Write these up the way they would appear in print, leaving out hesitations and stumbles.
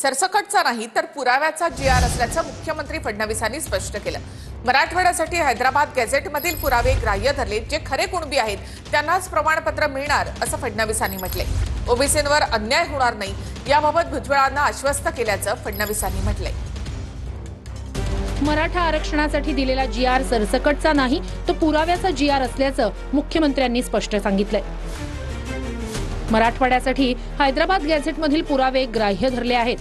सरसकटचा नाही तर पुराव्याचा जी.आर असल्याचं मुख्यमंत्री फडणवीसांनी स्पष्ट केलं। मराठवाड्यासाठी हैदराबाद गॅझेटमधील पुरावे ग्राह्य धरले, जे खरे कुणबी आहेत त्यांनाच प्रमाणपत्र मिळणार असं फडणवीसांनी म्हटले। ओबीसींवर अन्याय होणार नाही याबाबत भुजबळांना आश्वस्त केल्याचं फडणवीसांनी म्हटले। मराठा आरक्षणासाठी दिलेला जी.आर सरसकटचा नाही तर पुराव्याचा जी.आर असल्याचं मुख्यमंत्र्यांनी स्पष्ट सांगितलंय। मराठवाड्यासाठी हैदराबाद गॅझेटमधील पुरावे ग्राह्य धरले आहेत,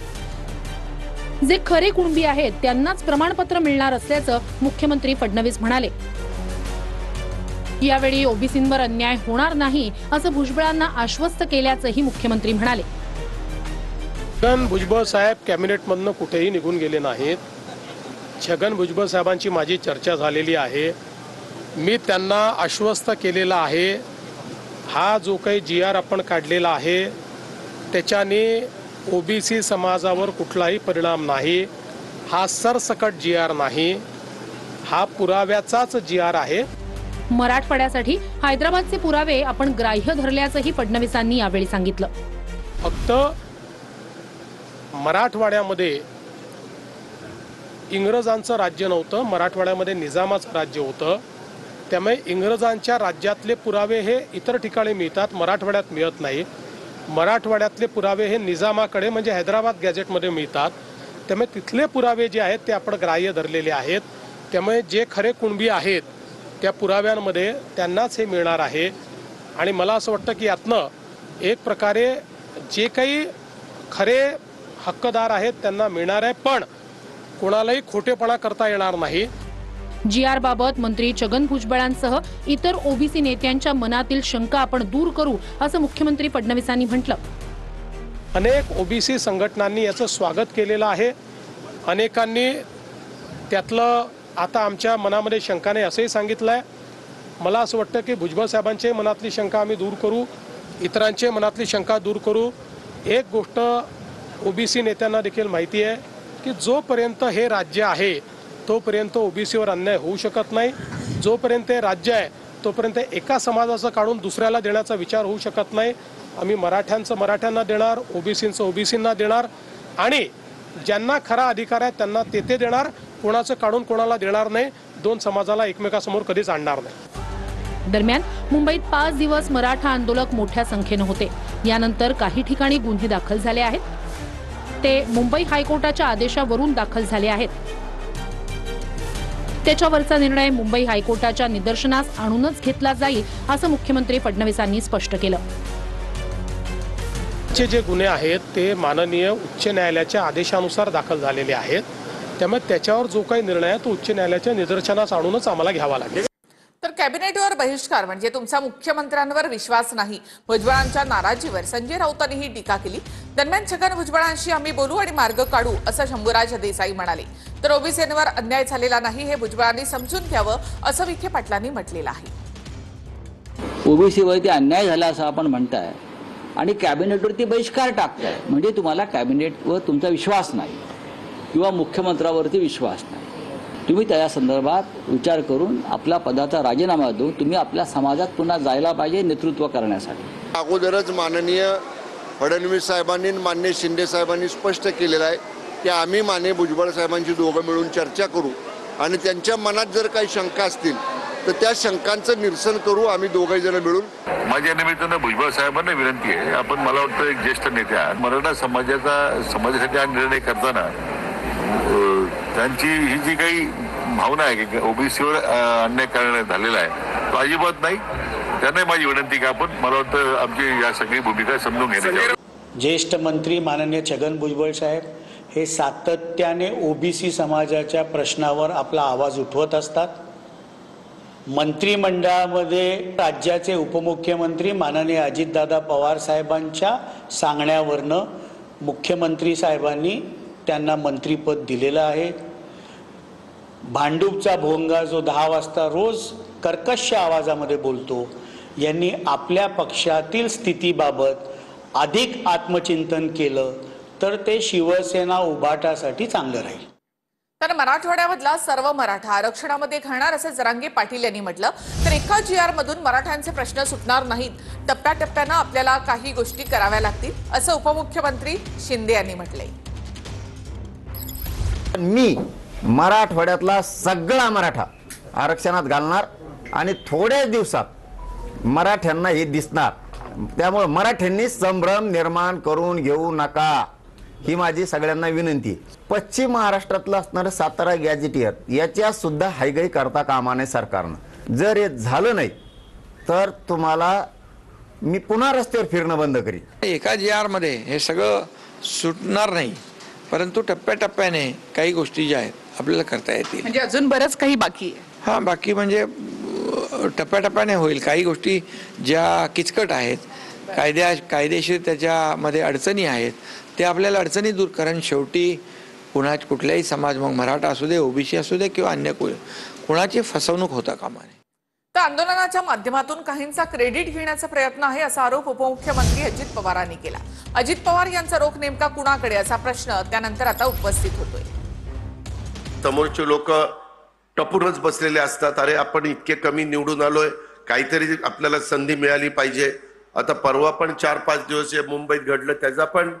जे खरे कुणबी आहेत त्यांनाच प्रमाणपत्र मिळणार असल्याचं मुख्यमंत्री फडणवीस म्हणाले। यावेळी ओबीसींवर अन्याय होणार नाही असं भुजबळांना आश्वस्त केल्याचंही मुख्यमंत्री म्हणाले। छगन भुजबळ साहेब कॅबिनेटमधनं कुठेही निघून गेले नाहीत। छगन भुजबळ साहेबांची माझी चर्चा झालेली आहे। मी त्यांना आश्वस्त केलेला आहे, हा जो काही जी.आर आपण काढलेला आहे त्याच्याने ओबीसी समाजावर कुठलाही परिणाम नाही। हा सरसकट जी.आर नाही, हा पुराव्याचाच जी.आर आहे। मराठवाड्यासाठी हैदराबादचे पुरावे आपण ग्राह्य धरल्याचंही फडणवीसांनी यावेळी सांगितलं। फक्त मराठवाड्यामध्ये इंग्रजांचं राज्य नव्हतं, मराठवाड्यामध्ये निजामाचं राज्य होतं। त्यामुळे इंग्रजांच्या राज्यातले पुरावे हे इतर ठिकाणी मिळतात, मराठवाड्यात मिळत नाही। मराठवाड्यातले पुरावे हे निजामाकडे म्हणजे हैदराबाद गॅझेटमध्ये मिळतात। त्यामुळे तिथले पुरावे जे आहेत ते आपण ग्राह्य धरलेले आहेत। त्यामुळे जे खरे कुणबी आहेत त्या पुराव्यांमध्ये त्यांनाच हे मिळणार आहे। आणि मला असं वाटतं की यातनं एक प्रकारे जे काही खरे हक्कदार आहेत त्यांना मिळणार आहे, पण कोणालाही खोटेपणा करता येणार नाही। जी.आर बाबत मंत्री छगन भुजबळांसह इतर ओबीसी नेत्यांच्या मनातील शंका आपण दूर करू असं मुख्यमंत्री फडणवीसांनी म्हटलं। अनेक ओबीसी संघटनांनी याचं स्वागत केलेलं आहे। अनेकांनी त्यातलं आता आमच्या मनामध्ये शंका नाही असंही सांगितलं आहे। मला असं वाटतं की भुजबळ साहेबांच्या मनातली शंका आम्ही दूर करू, इतरांच्या मनातली शंका दूर करू। एक गोष्ट ओबीसी नेत्यांना देखील माहिती आहे की जोपर्यंत हे राज्य आहे तोपर्यंत ओबीसीवर अन्याय होऊ शकत नाही। जोपर्यंत हे राज्य आहे तोपर्यंत एका समाजाचं काढून दुसऱ्याला देण्याचा विचार होऊ शकत नाही। आम्ही मराठ्यांचं मराठ्यांना देणार, ओबीसींचं ओबीसींना देणार आणि ज्यांना खरा अधिकार आहे त्यांना ते देणार। कोणाचं काढून कोणाला देणार नाही, दोन समाजाला एकमेकासमोर कधीच आणणार नाही। दरम्यान मुंबईत 5 दिवस मराठा आंदोलक मोठ्या संख्येने होते। यानंतर काही ठिकाणी गुन्हे दाखल झाले आहेत, ते मुंबई हायकोर्टाच्या आदेशावरून दाखल झाले आहेत। त्याच्यावरचा निर्णय मुंबई हायकोर्टाच्या निदर्शनास आणूनच घेतला जाईल असं मुख्यमंत्री फडणवीसांनी स्पष्ट केलं। जे गुन्हे आहेत ते माननीय उच्च न्यायालयाच्या आदेशानुसार दाखल झालेले आहेत। त्यामुळे त्याच्यावर जो काही निर्णय आहे तो उच्च न्यायालयाच्या निदर्शनास आणूनच आम्हाला घ्यावा लागेल। तर कॅबिनेटवर बहिष्कार म्हणजे तुमचा मुख्यमंत्र्यांवर विश्वास नाही, भुजबळांच्या नाराजीवर संजय राऊतांनीही टीका केली। दरम्यान छगन भुजबळांशी आम्ही बोलू आणि मार्ग काढू असं शंभूराज देसाई म्हणाले। तर ओबीसींवर अन्याय झालेला नाही हे भुजबळांनी समजून घ्यावं असं विखे पाटलांनी म्हटलेलं आहे। ओबीसीवरती अन्याय झाला असं आपण म्हणताय आणि कॅबिनेटवरती बहिष्कार टाकताय, म्हणजे तुम्हाला कॅबिनेटवर तुमचा विश्वास नाही किंवा मुख्यमंत्र्यावरती विश्वास नाही। तुम्ही त्या संदर्भात विचार करून आपल्या पदाचा राजीनामा देऊन तुम्ही आपल्या समाजात पुन्हा जायला पाहिजे नेतृत्व करण्यासाठी। अगोदरच माननीय फडणवीस साहेबांनी माननीय शिंदे साहेबांनी स्पष्ट केलेलं आहे की आम्ही माननीय भुजबळ साहेबांची दोघं मिळून चर्चा करू आणि त्यांच्या मनात जर काही शंका असतील तर त्या शंकांचं निरसन करू आम्ही दोघे जण मिळून। माझ्या निमित्तानं भुजबळ साहेबांना विनंती आहे, आपण मला वाटतं एक ज्येष्ठ नेते आहात, मराठा समाजासाठी हा निर्णय करताना त्यांची ही जी काही भावना आहे की ओबीसीवर अन्याय करण्यात झालेला आहे तो अजिबात नाही। त्यांना माझी विनंती की आपण मला वाटतं आमची या सगळी भूमिका समजून घेण्याची। ज्येष्ठ मंत्री माननीय छगन भुजबळ साहेब हे सातत्याने ओबीसी समाजाच्या प्रश्नावर आपला आवाज उठवत असतात। मंत्रिमंडळामध्ये राज्याचे उपमुख्यमंत्री माननीय अजितदादा पवार साहेबांच्या सांगण्यावरनं मुख्यमंत्री साहेबांनी त्यांना मंत्रिपद दिलेलं आहे। भांडूपचा भोंगा जो 10 वाजता रोज कर्कश आवाजामध्ये बोलतो, यांनी आपल्या पक्षातील स्थितीबाबत अधिक आत्मचिंतन केलं तर ते शिवसेना उभाटासाठी चांगलं राहील। तर मराठवाड्यामधला सर्व मराठा आरक्षणामध्ये घालणार असे जरांगे पाटील यांनी म्हटलं। तर एका जी.आर मधून मराठ्यांचे प्रश्न सुटणार नाहीत, टप्प्याटप्प्यानं आपल्याला काही गोष्टी कराव्या लागतील असं उपमुख्यमंत्री शिंदे यांनी म्हटलंय। मी मराठवाड्यातला सगळा मराठा आरक्षणात घालणार आणि थोड्याच दिवसात मराठ्यांना हे दिसणार. त्यामुळे मराठ्यांनी संभ्रम निर्माण करून घेऊ नका, ही माझी सगळ्यांना विनंती. पश्चिम महाराष्ट्रातलं असणारं सातारा गॅजेटियर याच्या सुद्धा हायगाई करता कामा नये सरकारनं. जर हे झालं नाही तर तुम्हाला मी पुन्हा रस्त्यावर फिरणं बंद करीन. एका GR मध्ये हे सगळं सुटणार नाही, परंतु टप्प्याटप्प्याने काही गोष्टी ज्या आहेत आपल्याला करता येतील. म्हणजे अजून बरंच काही बाकी आहे. हां, बाकी म्हणजे टप्प्याटप्प्याने होईल. काही गोष्टी ज्या किचकट आहेत, कायदेशीर त्याच्यामध्ये अडचणी आहेत, ते आपल्याला अडचणी दूर कारण शेवटी कुठल्याही समाज, मग मराठा असू दे, OBC असू दे किंवा अन्य कुणाची फसवणूक होता कामा नये. तर आंदोलनाच्या माध्यमातून काहींचा क्रेडिट घेण्याचा प्रयत्न आहे असा आरोप उपमुख्यमंत्री अजित पवारांनी केला. अजित पवार यांचा रोख नेमका कुणाकडे असा प्रश्न त्यानंतर आता उपस्थित होतोय. समोरचे लोक टपूनच बसलेले असतात, अरे आपण इतके कमी निवडून आलोय, काहीतरी आपल्याला संधी मिळाली पाहिजे. आता परवा पण 4-5 दिवस मुंबईत घडलं, त्याचा पण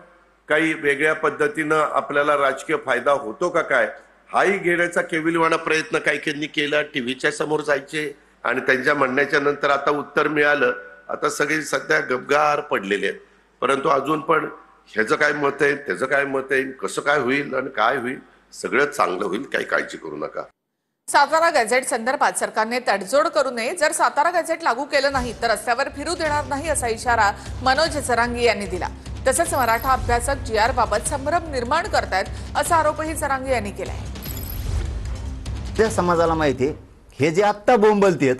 काही वेगळ्या पद्धतीनं आपल्याला राजकीय फायदा होतो का काय, हाही घेण्याचा केविलवाणा प्रयत्न काहींनी केला. टीव्हीच्या समोर जायचे आणि त्यांच्या म्हणण्याच्या नंतर आता उत्तर मिळालं. आता सगळे सध्या गपगार पडलेले आहेत. परंतु अजून पण ह्याचं काय मत आहे, त्याचं काय मत आहे, कसं काय होईल आणि काय होईल, सगळं चांगलं होईल, काही काळजी करू नका. सातारा गॅझेट संदर्भात सरकारने तडजोड करू नये. जर सातारा गॅझेट लागू केलं नाही तर रस्त्यावर फिरू देणार नाही असा इशारा मनोज जरांगे यांनी दिला. तसंच मराठा अभ्यासक GR बाबत संभ्रम निर्माण करतायत असा आरोपही जरांगे यांनी केलाय. त्या समाजाला माहिती आहे हे जे आत्ता बोंबलतेत,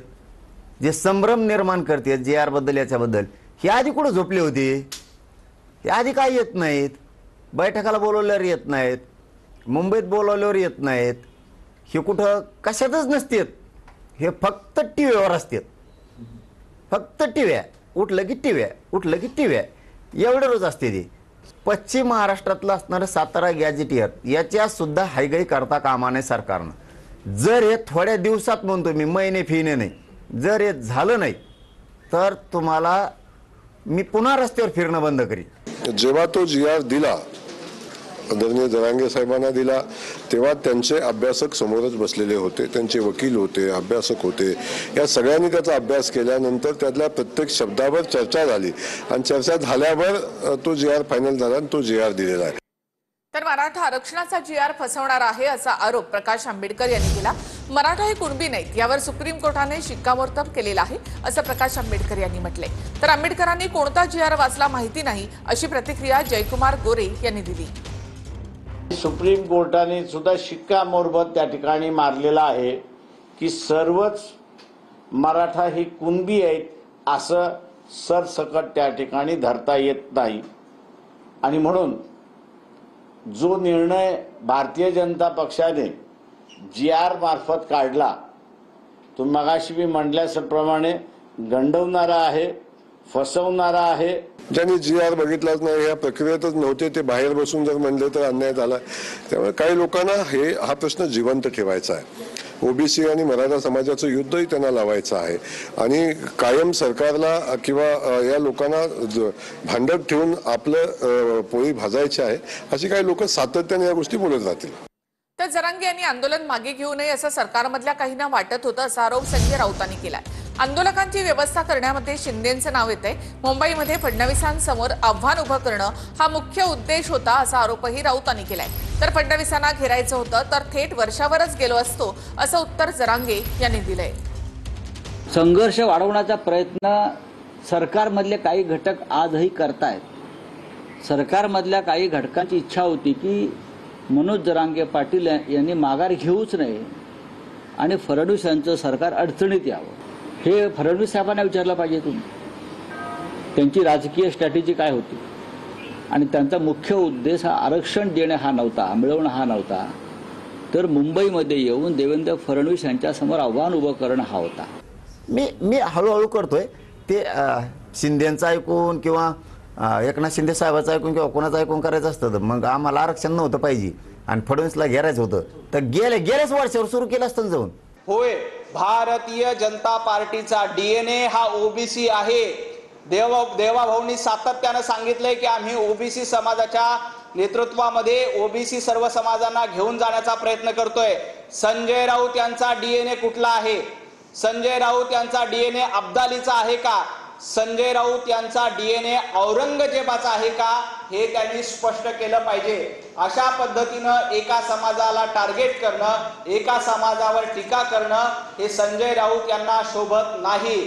जे संभ्रम निर्माण करतात GR बद्दल, याच्याबद्दल, हे आधी कुठं झोपले होते? हे आधी काय येत नाहीत, बैठकाला बोलवल्यावर येत नाहीत, मुंबईत बोलवल्यावर येत नाहीत, हे कुठं कशातच नसतात. हे फक्त टीव्हीवर असतात, फक्त टीव्या, उठलं की टीव्या, उठलं की टीव्या, एवढे रोज असते ते. पश्चिम महाराष्ट्रातलं असणारं सातारा गॅजेटियर याच्या सुद्धा हायगाई करता कामा नये सरकारनं. जर हे थोड्या दिवसात, म्हणतो मी, महिने फिने नाही, जर हे झालं नाही तर तुम्हाला मी पुन्हा रस्त्यावर फिरणं बंद करीन. जेव्हा तो GR दिला, आदरणीय जरांगे साहेबांना दिला, तेव्हा त्यांचे अभ्यासक समोरच बसलेले होते, त्यांचे वकील होते, अभ्यासक होते. या सगळ्यांनी त्याचा अभ्यास केल्यानंतर त्यातल्या प्रत्येक शब्दावर चर्चा झाली आणि चर्चा झाल्यावर तो GR फायनल झाला आणि तो GR दिलेला आहे. तर मराठा आरक्षणाचा GR फसवणार आहे असा आरोप प्रकाश आंबेडकर यांनी केला. मराठा हे कुणबी नाहीत यावर सुप्रीम कोर्टाने शिक्कामोर्तब केलेला आहे असं प्रकाश आंबेडकर यांनी म्हटलंय. तर आंबेडकरांनी कोणता GR वाचला माहिती नाही अशी प्रतिक्रिया जयकुमार गोरे यांनी दिली. सुप्रीम कोर्टाने सुद्धा शिक्कामोर्तब त्या ठिकाणी मारलेला आहे की सर्वच मराठा ही कुणबी आहेत असं सरसकट त्या ठिकाणी धरता येत नाही. आणि म्हणून जो निर्णय भारतीय जनता पक्षाने GR मार्फत काढला तो मगाशी मी म्हटल्याप्रमाणे गंडवणारा आहे, फसवणारा आहे. ज्यांनी GR बघितलाच नाही, या प्रक्रियेतच नव्हते, ते बाहेर बसून जर म्हणले तर अन्याय झाला. त्यामुळे काही लोकांना हा प्रश्न जिवंत ठेवायचा आहे. OBC आणि मराठा समाजाचं युद्धही त्यांना लावायचं आहे आणि कायम सरकारला किंवा या लोकांना भांडत ठेवून आपलं पोळी भाजायची आहे, अशी काही लोक सातत्याने या गोष्टी बोलत राहतील. तर जरांगे यांनी आंदोलन मागे घेऊ नये असं सरकारमधल्या काहींना वाटत होतं असा आरोप संजय राऊतांनी केलाय. आंदोलकांची व्यवस्था करण्यामध्ये शिंदेंचं नाव येतंय. मुंबईमध्ये फडणवीसांसमोर आव्हान उभं करणं हा मुख्य उद्देश होता असा आरोपही राऊतांनी केलाय. तर फडणवीसांना घेरायचं होतं तर थेट वर्षावरच गेलो असतो असं उत्तर जरांगे यांनी दिलंय. संघर्ष वाढवण्याचा प्रयत्न सरकारमधले काही घटक आजही करतायत. सरकारमधल्या काही घटकांची इच्छा होती की मनोज जरांगे पाटील यांनी माघार घेऊच नये आणि फडणवीस यांचं सरकार अडचणीत यावं. हे फडणवीस साहेबांना विचारलं पाहिजे. तुम्ही त्यांची राजकीय स्ट्रॅटेजी काय होती आणि त्यांचा मुख्य उद्देश हा आरक्षण देणे हा नव्हता, मिळवणं हा नव्हता, तर मुंबईमध्ये येऊन देवेंद्र फडणवीस यांच्यासमोर आव्हान उभं करणं हा होता. मी हळूहळू करतोय ते शिंदेचं ऐकून किंवा एकनाथ शिंदे साहेबाचं ऐकून किंवा कोणाचं ऐकून करायचं असतं तर मग आम्हाला आरक्षण नव्हतं पाहिजे आणि फडणवीसला घेरायचं होतं तर गेल्याच वर्षावर सुरू केलं असतं जाऊन. होय, भारतीय जनता पार्टीचा DNA हा OBC आहे. देवाभाऊंनी सातत्यानं सांगितलंय की आम्ही OBC समाजाच्या नेतृत्वामध्ये ओबीसी सर्व समाजांना घेऊन जाण्याचा प्रयत्न करतोय। संजय राऊत यांचा डीएनए कुठला आहे? संजय राऊत यांचा डीएनए अब्दालीचा आहे का? संजय राऊत यांचा डीएनए औरंगजेबाचा आहे का? हे त्यांनी स्पष्ट केलं पाहिजे। अशा पद्धतीनं एका समाजाला टार्गेट करणं, एका समाजावर टीका करणं हे संजय राऊत यांना शोभत नाही।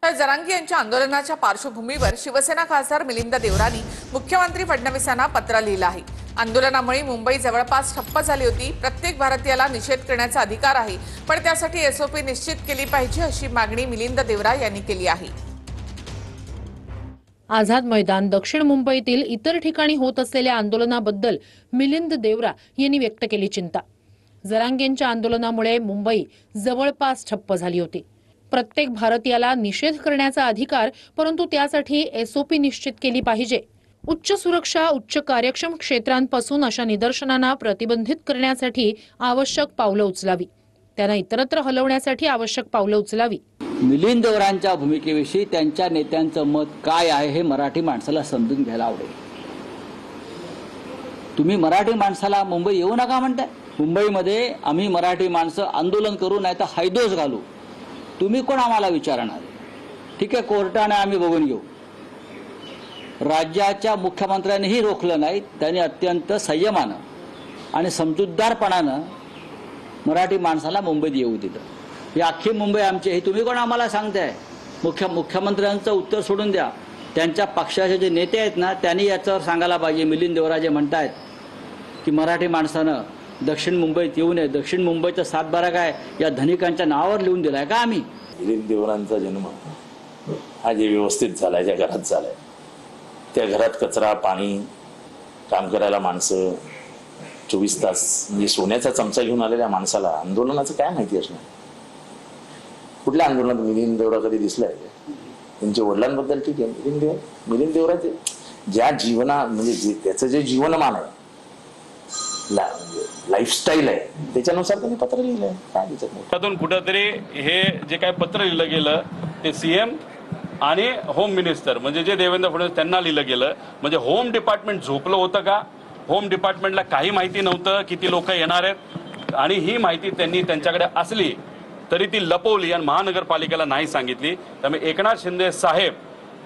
तर जरांगे यांच्या आंदोलनाच्या पार्श्वभूमीवर शिवसेना खासदार मिलिंद देवरांनी मुख्यमंत्री फडणवीसांना पत्र लिहिलं आहे। आंदोलनामुळे मुंबई जवळपास ठप्प झाली होती। प्रत्येक भारतीयाला निषेध करण्याचा अधिकार आहे, पण त्यासाठी एसओपी निश्चित केली पाहिजे अशी मागणी मिलिंद देवरा यांनी केली आहे। आझाद मैदान, दक्षिण मुंबईतील इतर ठिकाणी होत असलेल्या आंदोलनाबद्दल मिलिंद देवरा यांनी व्यक्त केली चिंता। जरांगेंच्या आंदोलनामुळे मुंबई जवळपास ठप्प झाली होती। प्रत्येक भारतीयाला निषेध करण्याचा अधिकार, परंतु त्यासाठी एसओपी निश्चित केली पाहिजे। उच्च सुरक्षा, उच्च कार्यक्षम क्षेत्रांपासून अशा निदर्शनांना प्रतिबंधित करण्यासाठी आवश्यक पावलं उचलावी, त्यांना इतरत्र हलवण्यासाठी आवश्यक पावलं उचलावी। मिलिंद देवरांच्या भूमिकेविषयी त्यांच्या नेत्यांचं मत काय आहे हे मराठी माणसाला समजून घ्यायला आवडेल। तुम्ही मराठी माणसाला मुंबई येऊ नका म्हणताय। मुंबईमध्ये आम्ही मराठी माणसं आंदोलन करू, नाही तर हायदोस घालू। तुम्ही कोण आम्हाला विचारणार? ठीक आहे, कोर्टाने आम्ही बघून घेऊ। राज्याच्या मुख्यमंत्र्यांनीही रोखलं नाही। त्यांनी अत्यंत संयमानं आणि समजूतदारपणानं मराठी माणसाला मुंबईत येऊ दिलं। ही अख्खी मुंबई आमची, हे तुम्ही कोण आम्हाला सांगताय? मुख्यमंत्र्यांचं उत्तर सोडून द्या। त्यांच्या पक्षाचे जे नेते आहेत ना, त्यांनी याच्यावर सांगायला पाहिजे। मिलिंद देवरा जे म्हणतायत की मराठी माणसानं दक्षिण मुंबईत येऊ नये, दक्षिण मुंबईचा सातबारा काय या धनिकांच्या नावावर लिहून दिलाय का आम्ही? मिलिंद देवरांचा जन्म हा जे व्यवस्थित झालाय, ज्या घरात झालाय, त्या घरात कचरा, पाणी, काम करायला माणसं, 24 तास म्हणजे सोन्याचा चमचा घेऊन आलेल्या माणसाला आंदोलनाचं काय माहिती असणार? कुठल्या आंदोलनात मिलिंद देवरा कधी दिसलाय? त्यांच्या वडिलांबद्दल ठीक आहे, मिलिंद देवराचे ज्या जीवना म्हणजे त्याचं जे जीवनमान आहे, लाईफस्टाईल आहे, त्याच्यानुसार त्यांनी पत्र लिहिलंय। काय त्याच्यातून कुठेतरी हे जे काय पत्र लिहिलं गेलं ते सीएम आणि होम मिनिस्टर म्हणजे जे देवेंद्र फडणवीस त्यांना लिहिलं गेलं। म्हणजे होम डिपार्टमेंट झोपलं होतं का? होम डिपार्टमेंटला काही माहिती नव्हतं किती लोक येणार आहेत, आणि ही माहिती त्यांनी त्यांच्याकडे असली तरी ती लपवली आणि महानगरपालिकेला नाही सांगितली। त्यामुळे एकनाथ शिंदे साहेब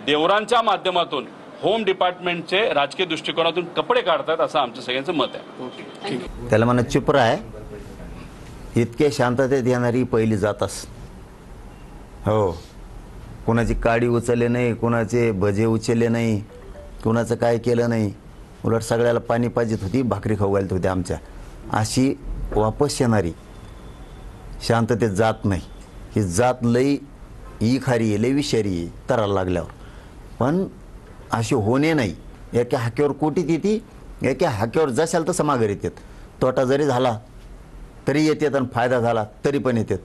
देवरांच्या माध्यमातून होम डिपार्टमेंटचे राजकीय दृष्टिकोनातून कपडे काढतात असं आमचं सगळ्यांचं मत आहे। त्याला म्हणा चुप राह, इतके शांततेत येणारी पहिली जातच। हो, कोणाची काडी उचलले नाही, कोणाचे भजे उचलले नाही, कोणाचं काय केलं नाही, उलट सगळ्याला पाणी पाजित होती, भाकरी खाऊ घालत होती आमच्या। अशी वापस येणारी शांततेत जात नाही। ही जात लई ही खारी आहे, लई विषारी आहे तराला लागल्यावर, पण अशी होणे नाही। एका हाक्यावर कोटीत येते, एका हाक्यावर जशाल तसं माघार येतात। तोटा जरी झाला तरी येतात आणि फायदा झाला तरी पण येतात।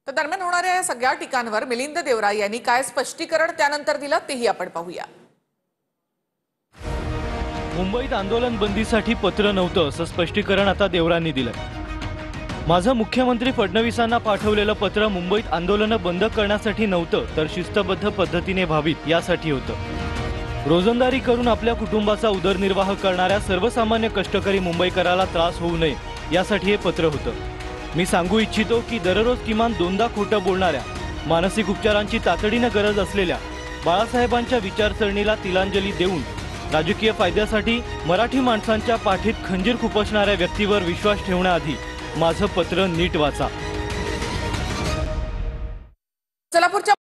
तर दरम्यान होणाऱ्या या सगळ्या टीकांवर मिलिंद देवरा यांनी काय स्पष्टीकरण त्यानंतर दिलं तेही आपण पाहूया। मुंबईत आंदोलन बंदीसाठी पत्र नव्हतं असं स्पष्टीकरण आता देवरांनी दिलंय। माझं मुख्यमंत्री फडणवीसांना पाठवलेलं पत्र मुंबईत आंदोलनं बंद करण्यासाठी नव्हतं, तर शिस्तबद्ध पद्धतीने व्हावीत यासाठी होतं। रोजंदारी करून आपल्या कुटुंबाचा उदरनिर्वाह करणाऱ्या सर्वसामान्य कष्टकरी मुंबईकराला त्रास होऊ नये यासाठी हे पत्र होतं। मी सांगू इच्छितो की दररोज किमान 2दा खोटं बोलणाऱ्या, मानसिक उपचारांची तातडीनं गरज असलेल्या, बाळासाहेबांच्या विचारसरणीला तिलांजली देऊन राजकीय फायद्यासाठी मराठी माणसांच्या पाठीत खंजीर खुपसणाऱ्या व्यक्तीवर विश्वास ठेवण्याआधी माझं पत्र नीट वाचा। सोलापूरच्या